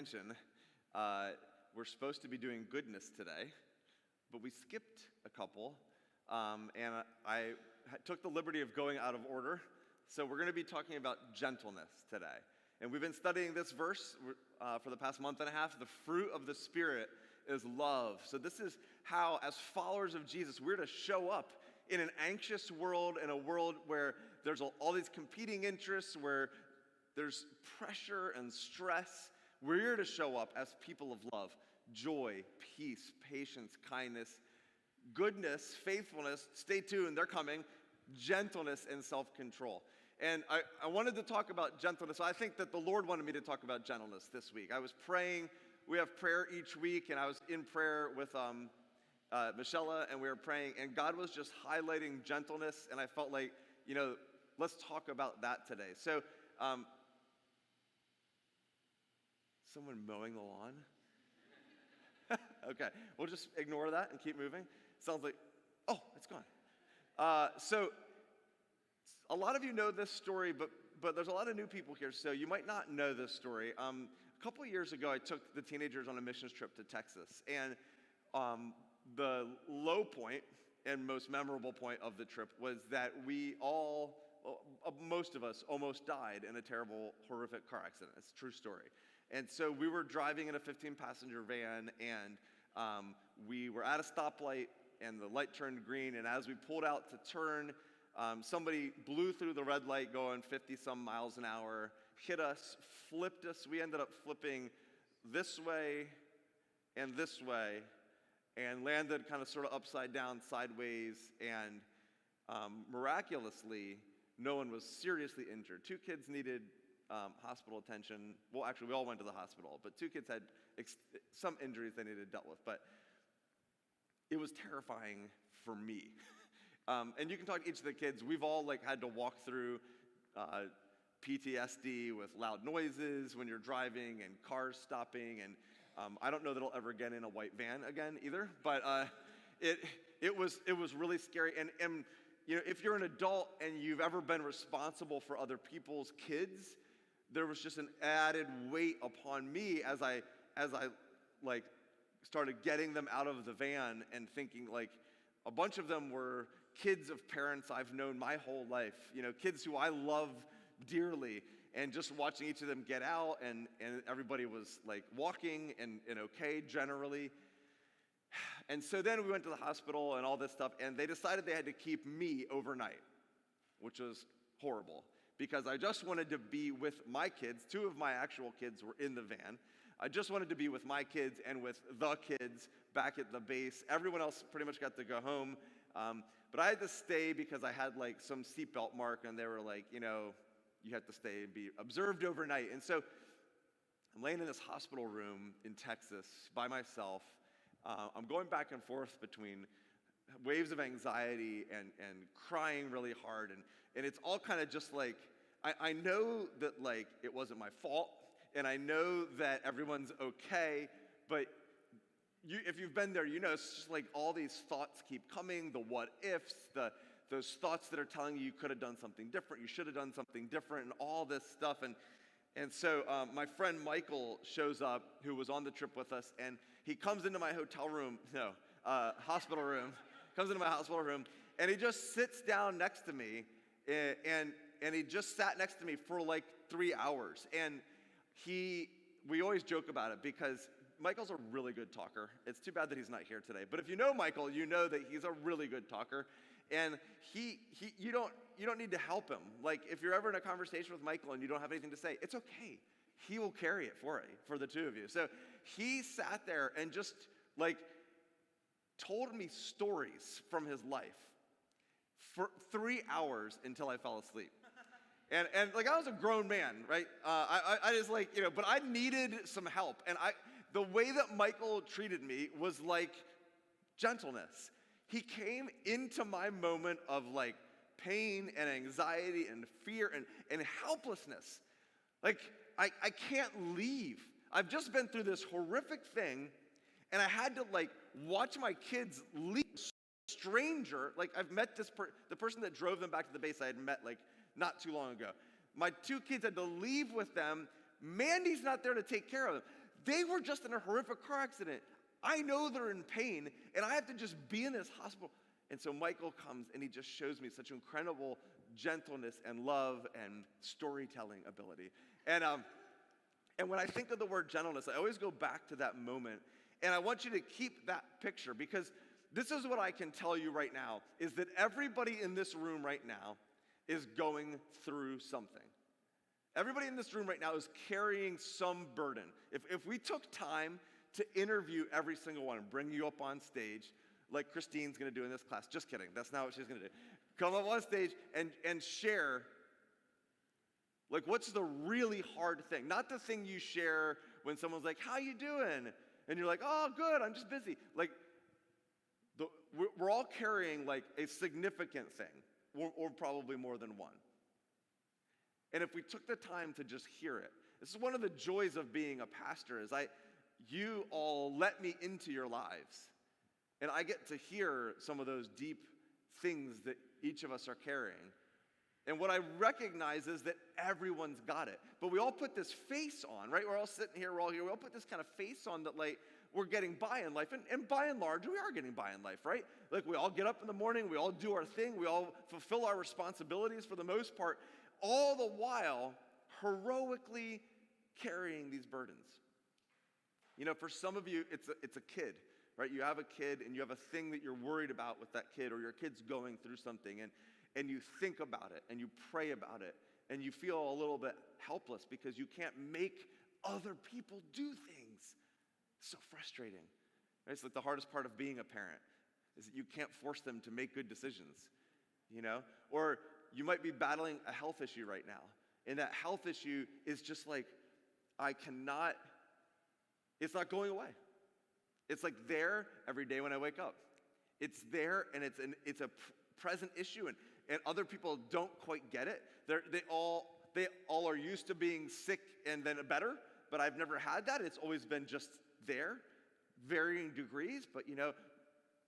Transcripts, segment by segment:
attention, we're supposed to be doing goodness today, but we skipped a couple, and I took the liberty of going out of order. So we're going to be talking about gentleness today. And we've been studying this verse for the past month and a half. The fruit of the Spirit is love. So this is how, as followers of Jesus, we're to show up in an anxious world, in a world where there's all these competing interests, where there's pressure and stress. We're here to show up as people of love, joy, peace, patience, kindness, goodness, faithfulness, stay tuned, they're coming, gentleness and self-control. And I wanted to talk about gentleness. I think that the Lord wanted me to talk about gentleness this week. I was praying. We have prayer each week, and I was in prayer with Michelle, and we were praying, and God was just highlighting gentleness, and I felt like, let's talk about that today. So, someone mowing the lawn? Okay, we'll just ignore that and keep moving. Sounds like, oh, it's gone. So, a lot of you know this story, but there's a lot of new people here, so you might not know this story. A couple of years ago, I took the teenagers on a missions trip to Texas, and the low point and most memorable point of the trip was that most of us almost died in a terrible, horrific car accident. It's a true story. And so we were driving in a 15-passenger van, and we were at a stoplight, and the light turned green, and as we pulled out to turn, somebody blew through the red light going 50-some miles an hour, hit us, flipped us. We ended up flipping this way, and landed kind of sort of upside down, sideways, and miraculously, no one was seriously injured. 2 kids needed hospital attention. Well, actually, we all went to the hospital, but 2 kids had some injuries they needed dealt with. But it was terrifying for me. And you can talk to each of the kids. We've all had to walk through PTSD with loud noises when you're driving and cars stopping. And I don't know that I'll ever get in a white van again either. But it was really scary. And if you're an adult and you've ever been responsible for other people's kids, there was just an added weight upon me as I started getting them out of the van and thinking a bunch of them were kids of parents I've known my whole life, kids who I love dearly, and just watching each of them get out, and everybody was walking and okay generally. And so then we went to the hospital and all this stuff, and they decided they had to keep me overnight, which was horrible, because I just wanted to be with my kids. 2 of my actual kids were in the van. I just wanted to be with my kids and with the kids back at the base. Everyone else pretty much got to go home. But I had to stay because I had some seatbelt mark, and they were you have to stay and be observed overnight. And so I'm laying in this hospital room in Texas by myself. I'm going back and forth between waves of anxiety and crying really hard. And it's all kind of just I know that it wasn't my fault, and I know that everyone's okay, but if you've been there, it's just all these thoughts keep coming, the what ifs, those thoughts that are telling you could have done something different, you should have done something different, and all this stuff. And so my friend Michael shows up, who was on the trip with us, and he comes into my hospital room, comes into my hospital room, and he just sits down next to me, and he just sat next to me for 3 hours. And we always joke about it because Michael's a really good talker. It's too bad that he's not here today. But if you know Michael, you know that he's a really good talker. And you don't need to help him. If you're ever in a conversation with Michael and you don't have anything to say, it's okay. He will carry it for the 2 of you. So he sat there and just told me stories from his life for 3 hours until I fell asleep. And I was a grown man, right? I just but I needed some help. And the way that Michael treated me was gentleness. He came into my moment of pain and anxiety and fear and helplessness. I can't leave. I've just been through this horrific thing, and I had to watch my kids leave. Stranger, I've met the person that drove them back to the base I had met not too long ago. My 2 kids had to leave with them. Mandy's not there to take care of them. they were just in a horrific car accident. I know they're in pain, and I have to just be in this hospital. And so Michael comes, and he just shows me such incredible gentleness and love and storytelling ability. And when I think of the word gentleness, I always go back to that moment. And I want you to keep that picture, because this is what I can tell you right now, is that everybody in this room right now is going through something. Everybody in this room right now is carrying some burden. If we took time to interview every single one and bring you up on stage, like Christine's going to do in this class. Just kidding. That's not what she's going to do. Come up on stage and share, like, what's the really hard thing? Not the thing you share when someone's like, how you doing? And you're like, oh, good, I'm just busy. Like, we're all carrying, like, a significant thing, or probably more than one. And if we took the time to just hear it, this is one of the joys of being a pastor, is you all let me into your lives. And I get to hear some of those deep things that each of us are carrying. And what I recognize is that everyone's got it. But we all put this face on, right? We're all sitting here, we're all here. We all put this kind of face on that, like, we're getting by in life. And by and large, we are getting by in life, right? Like, we all get up in the morning, we all do our thing, we all fulfill our responsibilities for the most part, all the while heroically carrying these burdens. You know, for some of you, it's a kid, right? You have a kid and you have a thing that you're worried about with that kid, or your kid's going through something, and you think about it and you pray about it, and you feel a little bit helpless because you can't make other people do things. It's so frustrating. Right? It's like the hardest part of being a parent, is that you can't force them to make good decisions, you know? Or you might be battling a health issue right now, and that health issue is just like, it's not going away. It's like there every day when I wake up. It's there, and it's a present issue, and other people don't quite get it. They all are used to being sick and then better, but I've never had that. It's always been just there, varying degrees, but you know,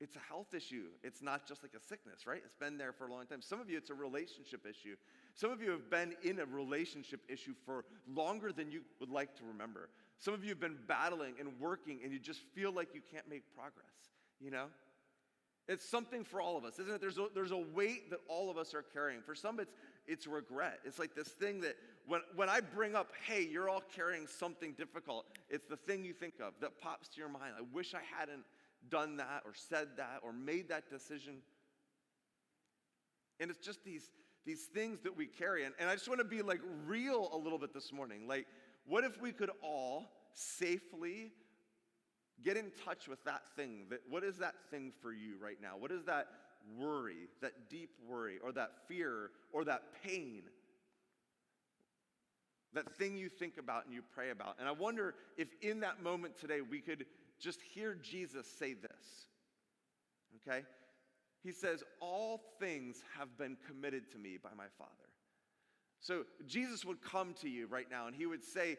it's a health issue. It's not just like a sickness, right? It's been there for a long time. Some of you, it's a relationship issue. Some of you have been in a relationship issue for longer than you would like to remember. Some of you have been battling and working, and you just feel like you can't make progress, you know? It's something for all of us, isn't it? There's a weight that all of us are carrying. For some, it's regret. It's like this thing that when I bring up, hey, you're all carrying something difficult, it's the thing you think of that pops to your mind. I wish I hadn't done that or said that or made that decision. And it's just these things that we carry. And I just want to be like real a little bit this morning. Like, what if we could all safely get in touch with that thing? What is that thing for you right now? What is that worry, that deep worry, or that fear, or that pain? That thing you think about and you pray about. And I wonder if in that moment today we could just hear Jesus say this, okay? He says, all things have been committed to me by my Father. So Jesus would come to you right now and he would say,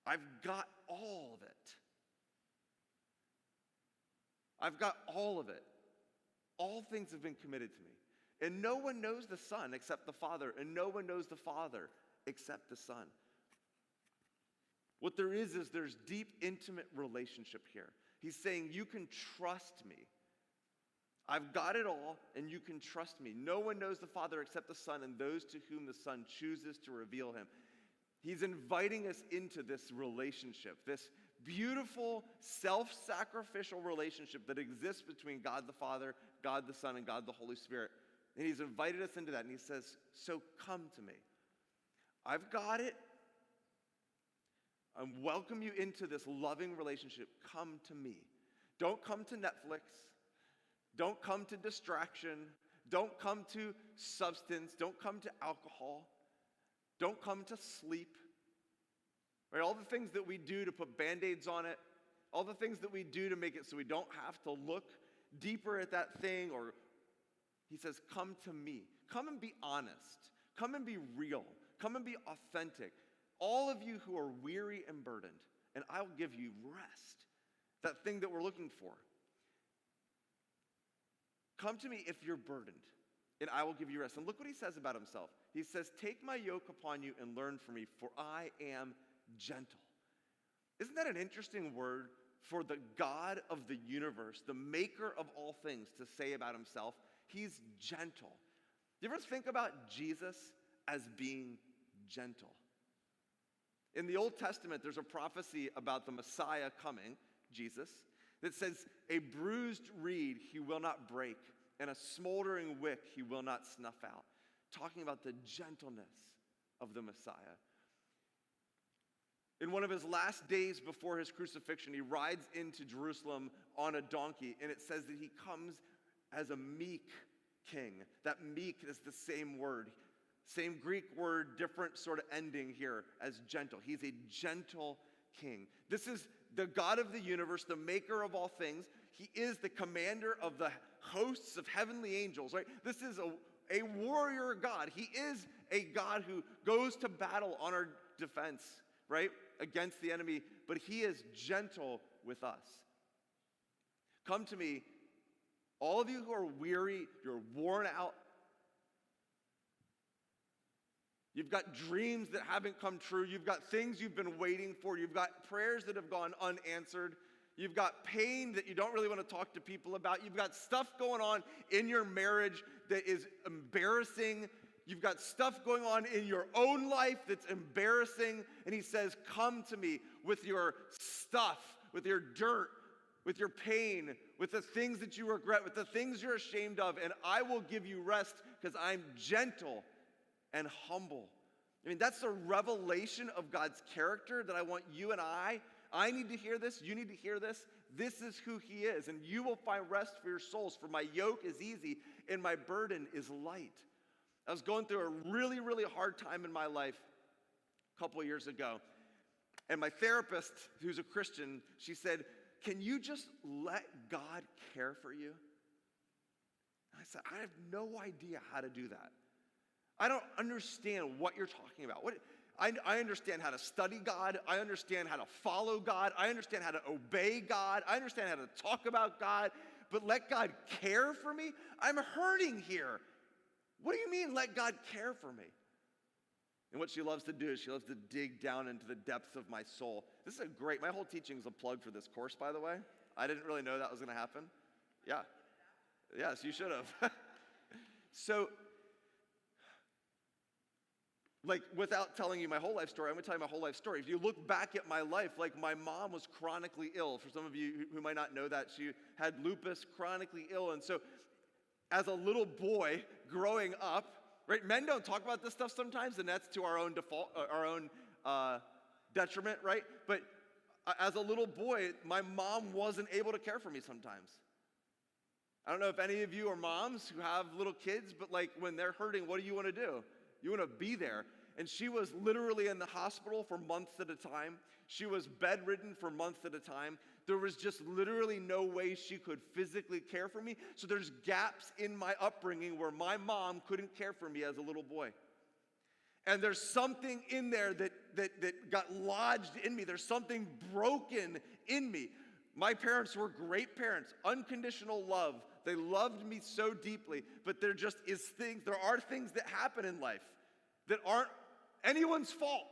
I've got all of it. I've got all of it. All things have been committed to me. And no one knows the Son except the Father, and no one knows the Father except the Son. What there is there's deep, intimate relationship here. He's saying, you can trust me. I've got it all, and you can trust me. No one knows the Father except the Son, and those to whom the Son chooses to reveal him. He's inviting us into this relationship, this beautiful, self-sacrificial relationship that exists between God the Father, God the Son, and God the Holy Spirit. And he's invited us into that, and he says, so come to me. I've got it. I welcome you into this loving relationship. Come to me. Don't come to Netflix. Don't come to distraction. Don't come to substance. Don't come to alcohol. Don't come to sleep. Right? All the things that we do to put Band-Aids on it, all the things that we do to make it so we don't have to look deeper at that thing, or he says, come to me. Come and be honest. Come and be real. Come and be authentic. All of you who are weary and burdened, and I will give you rest. That thing that we're looking for. Come to me if you're burdened, and I will give you rest. And look what he says about himself. He says, take my yoke upon you and learn from me, for I am gentle. Isn't that an interesting word for the God of the universe, the maker of all things, to say about himself? He's gentle. You ever think about Jesus as being gentle? In the Old Testament, there's a prophecy about the Messiah coming, Jesus, that says, a bruised reed he will not break, and a smoldering wick he will not snuff out. Talking about the gentleness of the Messiah. In one of his last days before his crucifixion, he rides into Jerusalem on a donkey, and it says that he comes as a meek king. That meek is the same word. Same Greek word, different sort of ending here as gentle. He's a gentle king. This is the God of the universe, the maker of all things. He is the commander of the hosts of heavenly angels, right? This is a warrior God. He is a God who goes to battle on our defense, right? Against the enemy, but he is gentle with us. Come to me, all of you who are weary, you're worn out. You've got dreams that haven't come true. You've got things you've been waiting for. You've got prayers that have gone unanswered. You've got pain that you don't really want to talk to people about. You've got stuff going on in your marriage that is embarrassing. You've got stuff going on in your own life that's embarrassing. And he says, come to me with your stuff, with your dirt, with your pain, with the things that you regret, with the things you're ashamed of, and I will give you rest because I'm gentle and humble. I mean, that's the revelation of God's character that I want you and I need to hear this. You need to hear this. This is who he is, and you will find rest for your souls, for my yoke is easy and my burden is light. I was going through a really, really hard time in my life a couple years ago, and my therapist, who's a Christian, she said, can you just let God care for you? I said, I have no idea how to do that. I don't understand what you're talking about. I understand how to study God. I understand how to follow God. I understand how to obey God. I understand how to talk about God. But let God care for me? I'm hurting here. What do you mean, let God care for me? And what she loves to do is she loves to dig down into the depths of my soul. This is my whole teaching is a plug for this course, by the way. I didn't really know that was going to happen. Yeah. Yes, you should have. So, without telling you my whole life story, I'm going to tell you my whole life story. If you look back at my life, my mom was chronically ill. For some of you who might not know that, she had lupus, chronically ill. And so as a little boy growing up, right, men don't talk about this stuff sometimes, and that's to our own detriment, right? But as a little boy, my mom wasn't able to care for me sometimes. I don't know if any of you are moms who have little kids, but when they're hurting, what do you want to do? You want to be there. And she was literally in the hospital for months at a time. She was bedridden for months at a time. There was just literally no way she could physically care for me. So there's gaps in my upbringing where my mom couldn't care for me as a little boy. And there's something in there that got lodged in me. There's something broken in me. My parents were great parents, unconditional love. They loved me so deeply, but there are things that happen in life that aren't anyone's fault,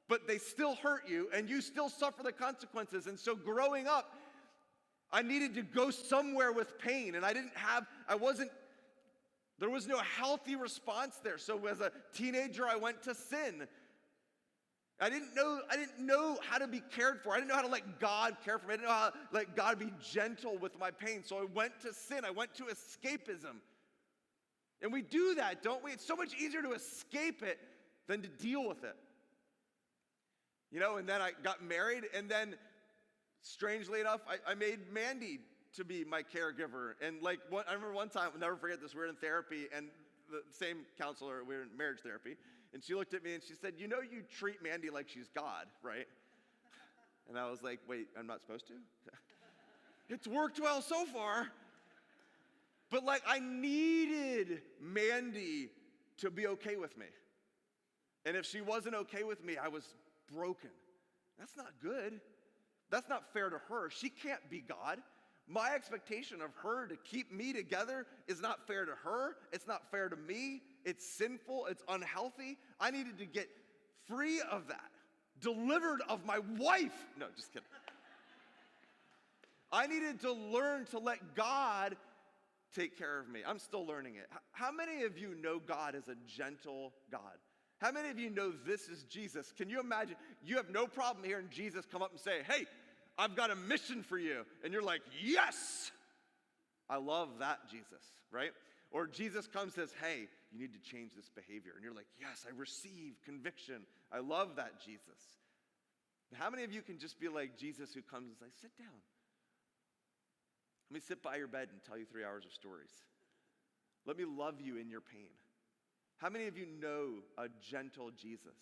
but they still hurt you and you still suffer the consequences. And so growing up, I needed to go somewhere with pain, and there was no healthy response there. So as a teenager, I went to sin. I didn't know how to be cared for. I didn't know how to let God care for me. I didn't know how to let God be gentle with my pain. So I went to sin. I went to escapism. And we do that, don't we? It's so much easier to escape it than to deal with it. And then I got married, and then, strangely enough, I made Mandy to be my caregiver. And I remember one time, I'll never forget this, we were in therapy, and the same counselor, we were in marriage therapy, and she looked at me and she said, you treat Mandy like she's God, right? And I was like, wait, I'm not supposed to? It's worked well so far. But I needed Mandy to be okay with me. And if she wasn't okay with me, I was broken. That's not good. That's not fair to her. She can't be God. My expectation of her to keep me together is not fair to her. It's not fair to me. It's sinful. It's unhealthy. I needed to get free of that. delivered of my wife. No, just kidding. I needed to learn to let God take care of me. I'm still learning it. How many of you know God as a gentle God? How many of you know this is Jesus? Can you imagine? You have no problem hearing Jesus come up and say, hey, I've got a mission for you. And you're like, yes! I love that Jesus, right? Or Jesus comes and says, hey, you need to change this behavior. And you're like, yes, I receive conviction. I love that Jesus. How many of you can just be like Jesus who comes and says, sit down. Let me sit by your bed and tell you 3 hours of stories. Let me love you in your pain. How many of you know a gentle Jesus?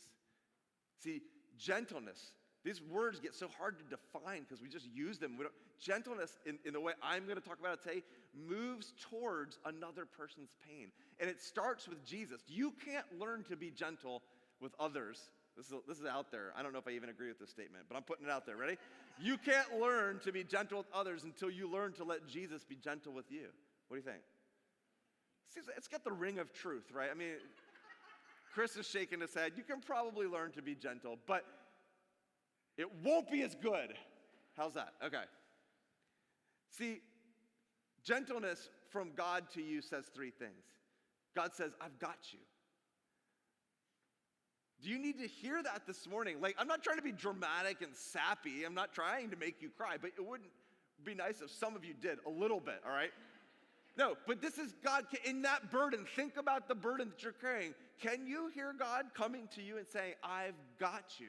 See, gentleness, these words get so hard to define because we just use them. Gentleness, in the way I'm going to talk about it today, moves towards another person's pain. And it starts with Jesus. You can't learn to be gentle with others. This is out there. I don't know if I even agree with this statement, but I'm putting it out there. Ready? You can't learn to be gentle with others until you learn to let Jesus be gentle with you. What do you think? It's got the ring of truth, right? I mean, Chris is shaking his head. You can probably learn to be gentle, but it won't be as good. How's that? Okay. See, gentleness from God to you says three things. God says, I've got you. Do you need to hear that this morning? Like, I'm not trying to be dramatic and sappy. I'm not trying to make you cry, but it wouldn't be nice if some of you did a little bit, all right? No, but this is God in that burden. Think about the burden that you're carrying. Can you hear God coming to you and saying, I've got you?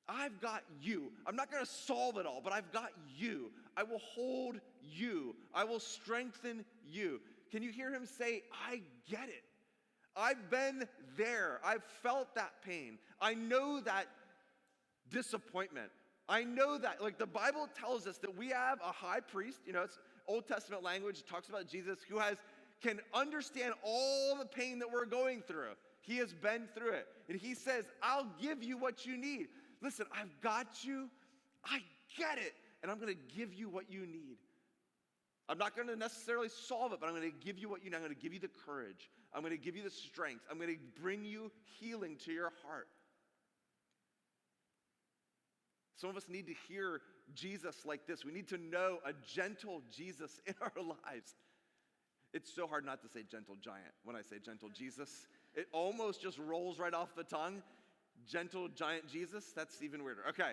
I've got you. I'm not going to solve it all, but I've got you. I will hold you. I will strengthen you. Can you hear him say, I get it. I've been there. I've felt that pain. I know that disappointment. I know that, like the Bible tells us that we have a high priest, it's Old Testament language, it talks about Jesus, who can understand all the pain that we're going through. He has been through it. And he says, I'll give you what you need. Listen, I've got you. I get it. And I'm going to give you what you need. I'm not going to necessarily solve it, but I'm going to give you what you need. I'm going to give you the courage. I'm going to give you the strength. I'm going to bring you healing to your heart. Some of us need to hear Jesus like this. We need to know a gentle Jesus in our lives. It's so hard not to say gentle giant when I say gentle Jesus. It almost just rolls right off the tongue. Gentle giant Jesus, that's even weirder. Okay.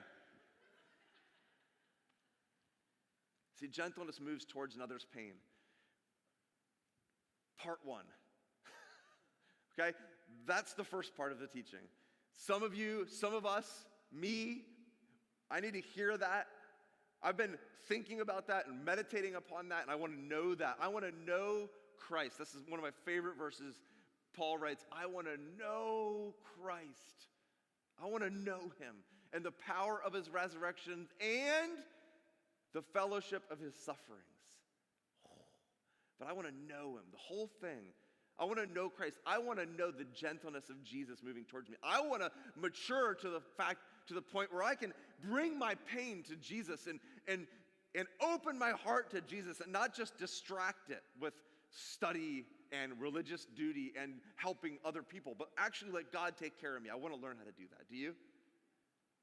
See, gentleness moves towards another's pain. Part one. Okay? That's the first part of the teaching. Some of you, some of us, me, I need to hear that. I've been thinking about that and meditating upon that, and I want to know that. I want to know Christ. This is one of my favorite verses. Paul writes, I want to know Christ. I want to know him and the power of his resurrection and the fellowship of his sufferings. But I want to know him, the whole thing. I want to know Christ. I want to know the gentleness of Jesus moving towards me. I want to mature to the point where I can bring my pain to Jesus and open my heart to Jesus and not just distract it with study and religious duty and helping other people, but actually let God take care of me. I want to learn how to do that. Do you?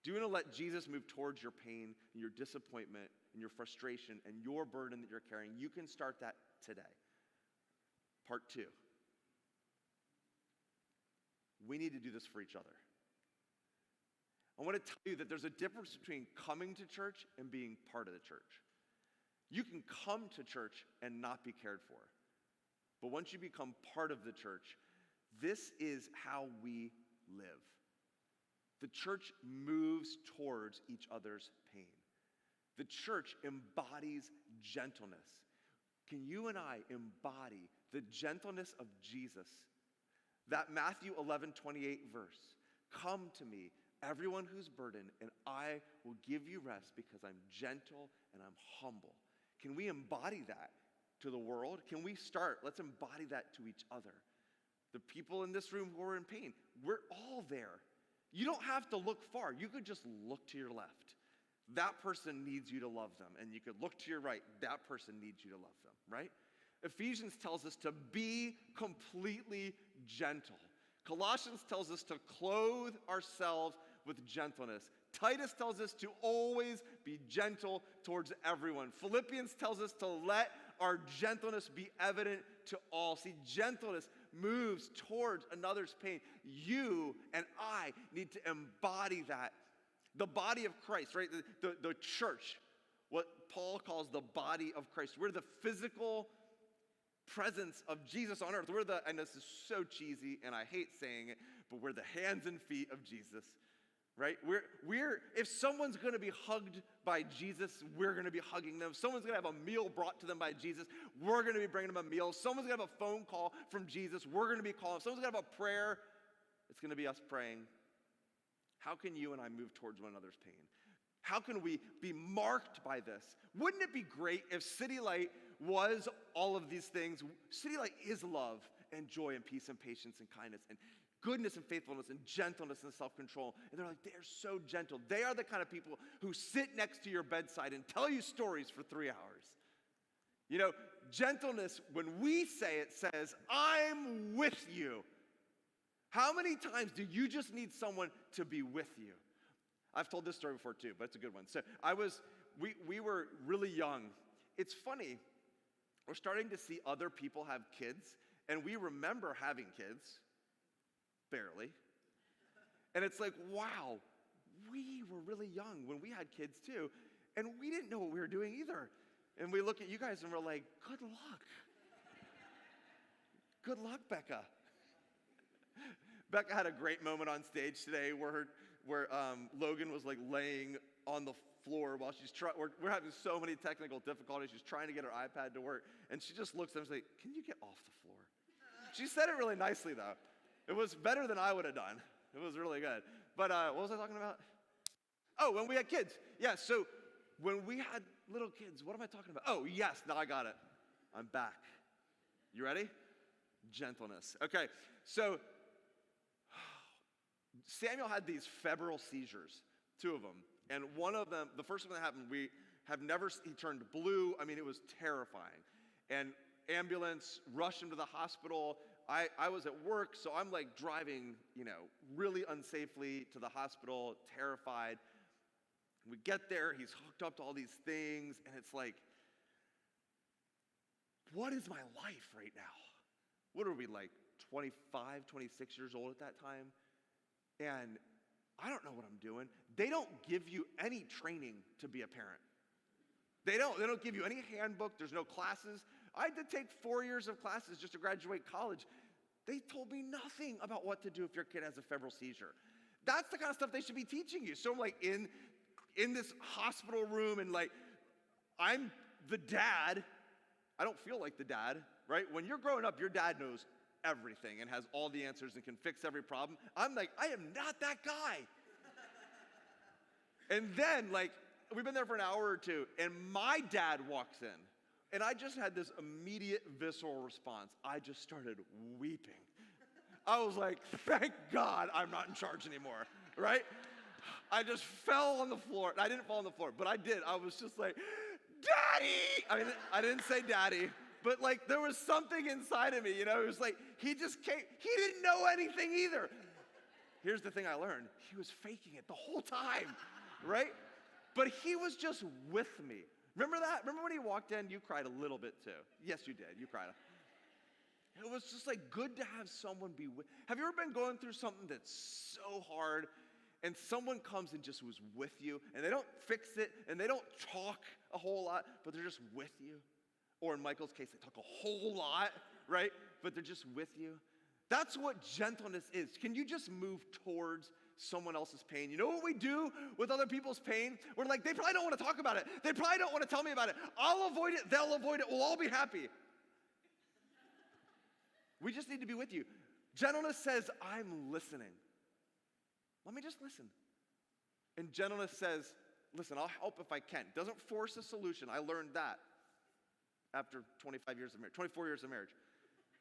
Do you want to let Jesus move towards your pain and your disappointment and your frustration and your burden that you're carrying? You can start that today. Part two. We need to do this for each other. I want to tell you that there's a difference between coming to church and being part of the church. You can come to church and not be cared for. But once you become part of the church, this is how we live. The church moves towards each other's pain. The church embodies gentleness. Can you and I embody the gentleness of Jesus? That Matthew 11:28 verse. Come to me, everyone who's burdened, and I will give you rest because I'm gentle and I'm humble. Can we embody that to the world? Can we start? Let's embody that to each other. The people in this room who are in pain, we're all there. You don't have to look far. You could just look to your left. That person needs you to love them. And you could look to your right. That person needs you to love them, right? Ephesians tells us to be completely gentle. Colossians tells us to clothe ourselves with gentleness. Titus tells us to always be gentle towards everyone. Philippians tells us to let our gentleness be evident to all. See, gentleness moves towards another's pain. You and I need to embody that. The body of Christ, right? The church, what Paul calls the body of Christ. We're the physical presence of Jesus on earth. And this is so cheesy, and I hate saying it, but we're the hands and feet of Jesus. Right? If someone's going to be hugged by Jesus, we're going to be hugging them. If someone's going to have a meal brought to them by Jesus, we're going to be bringing them a meal. If someone's going to have a phone call from Jesus, we're going to be calling. If someone's going to have a prayer, it's going to be us praying. How can you and I move towards one another's pain? How can we be marked by this? Wouldn't it be great if City Light was all of these things? City Light is love and joy and peace and patience and kindness and goodness and faithfulness and gentleness and self-control. And they're like, they're so gentle. They are the kind of people who sit next to your bedside and tell you stories for 3 hours. You know, gentleness, when we say it, says, I'm with you. How many times do you just need someone to be with you? I've told this story before too, but it's a good one. So we were really young. It's funny, we're starting to see other people have kids, and we remember having kids. Barely. And it's like, wow, we were really young when we had kids too, and we didn't know what we were doing either. And we look at you guys and we're like, good luck. Good luck, Becca. Becca had a great moment on stage today where Logan was like laying on the floor while she's trying. We're having so many technical difficulties. She's trying to get her iPad to work, and she just looks at him and says, can you get off the floor? She said it really nicely though. It was better than I would have done. It was really good. But what was I talking about? Oh, when we had kids. Yeah, so when we had little kids, what am I talking about? Oh, yes, now I got it. I'm back. You ready? Gentleness. Okay, so Samuel had these febrile seizures, 2 of them. And one of them, the first one that happened, he turned blue. I mean, it was terrifying. And ambulance rushed him to the hospital. I was at work, so I'm like driving, really unsafely to the hospital, terrified. We get there, he's hooked up to all these things, and it's like, what is my life right now? What are we, like 25, 26 years old at that time? And I don't know what I'm doing. They don't give you any training to be a parent. They don't give you any handbook. There's no classes. I had to take 4 years of classes just to graduate college. They told me nothing about what to do if your kid has a febrile seizure. That's the kind of stuff they should be teaching you. So I'm like in this hospital room, and like, I'm the dad. I don't feel like the dad, right? When you're growing up, your dad knows everything and has all the answers and can fix every problem. I'm like, I am not that guy. And then, like, we've been there for an hour or two, and my dad walks in. And I just had this immediate visceral response. I just started weeping. I was like, thank God I'm not in charge anymore, right? I just fell on the floor. I didn't fall on the floor, but I did. I was just like, Daddy! I mean, I didn't say daddy, but like there was something inside of me, It was like, he just came. He didn't know anything either. Here's the thing I learned. He was faking it the whole time, right? But he was just with me. Remember that? Remember when he walked in? You cried a little bit too. Yes, you did. You cried. It was just like good to have someone be with. Have you ever been going through something that's so hard and someone comes and just was with you, and they don't fix it and they don't talk a whole lot, but they're just with you? Or in Michael's case, they talk a whole lot, right? But they're just with you. That's what gentleness is. Can you just move towards someone else's pain? You know what we do with other people's pain? We're like, they probably don't want to talk about it. They probably don't want to tell me about it. I'll avoid it. They'll avoid it. We'll all be happy. We just need to be with you. Gentleness says, I'm listening. Let me just listen. And gentleness says, listen, I'll help if I can. Doesn't force a solution. I learned that after 25 years of marriage, 24 years of marriage.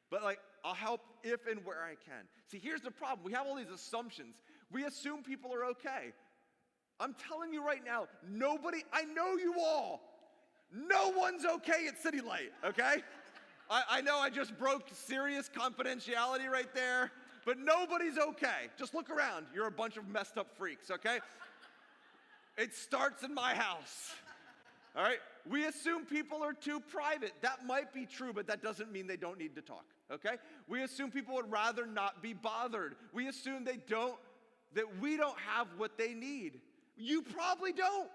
But like, I'll help if and where I can. See, here's the problem. We have all these assumptions. We assume people are okay. I'm telling you right now, I know you all. No one's okay at City Light, okay? I know I just broke serious confidentiality right there, but nobody's okay. Just look around. You're a bunch of messed up freaks, okay? It starts in my house. All right? We assume people are too private. That might be true, but that doesn't mean they don't need to talk, okay? We assume people would rather not be bothered. We assume that we don't have what they need. You probably don't.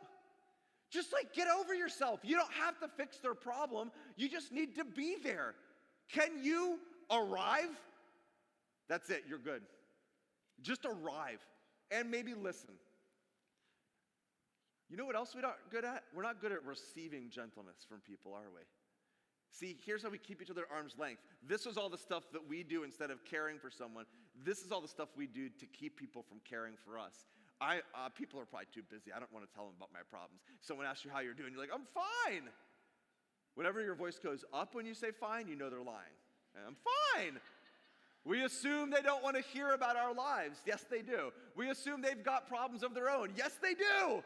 Just like get over yourself. You don't have to fix their problem. You just need to be there. Can you arrive? That's it, you're good. Just arrive and maybe listen. You know what else we're not good at? We're not good at receiving gentleness from people, are we? See, here's how we keep each other at arm's length. This is all the stuff that we do instead of caring for someone. This is all the stuff we do to keep people from caring for us. People are probably too busy. I don't want to tell them about my problems. Someone asks you how you're doing, you're like, I'm fine. Whenever your voice goes up when you say fine, you know they're lying. I'm fine. We assume they don't want to hear about our lives. Yes, they do. We assume they've got problems of their own. Yes, they do.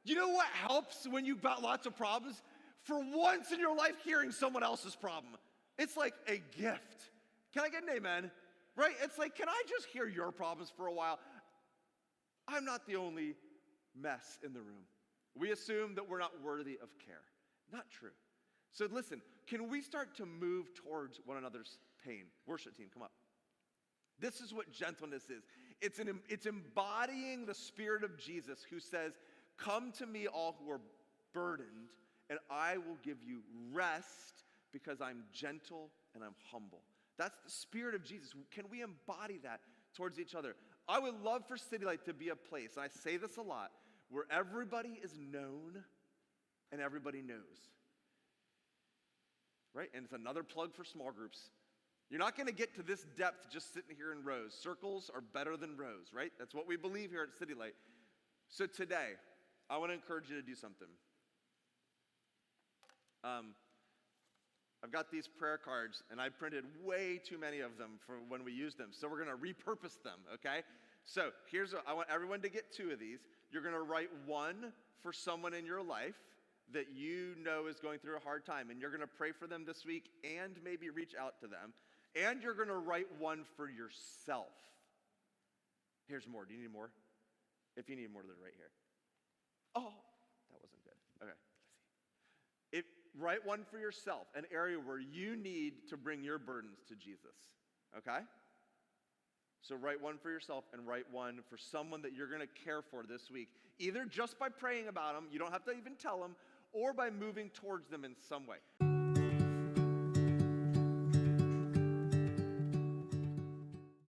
You know what helps when you've got lots of problems? For once in your life, hearing someone else's problem. It's like a gift. Can I get an amen? Right? It's like, can I just hear your problems for a while? I'm not the only mess in the room. We assume that we're not worthy of care. Not true. So listen, can we start to move towards one another's pain? Worship team, come up. This is what gentleness is. It's embodying the Spirit of Jesus who says, come to me all who are burdened, and I will give you rest because I'm gentle and I'm humble. That's the Spirit of Jesus. Can we embody that towards each other? I would love for City Light to be a place, and I say this a lot, where everybody is known and everybody knows. Right? And it's another plug for small groups. You're not going to get to this depth just sitting here in rows. Circles are better than rows, right? That's what we believe here at City Light. So today, I want to encourage you to do something. I've got these prayer cards, and I printed way too many of them for when we use them. So we're going to repurpose them, okay? So I want everyone to get 2 of these. You're going to write one for someone in your life that you know is going through a hard time, and you're going to pray for them this week and maybe reach out to them. And you're going to write one for yourself. Here's more. Do you need more? If you need more, they're right here. Oh, that wasn't good. Okay, let's see. Write one for yourself, an area where you need to bring your burdens to Jesus, okay? So write one for yourself and write one for someone that you're going to care for this week, either just by praying about them, you don't have to even tell them, or by moving towards them in some way.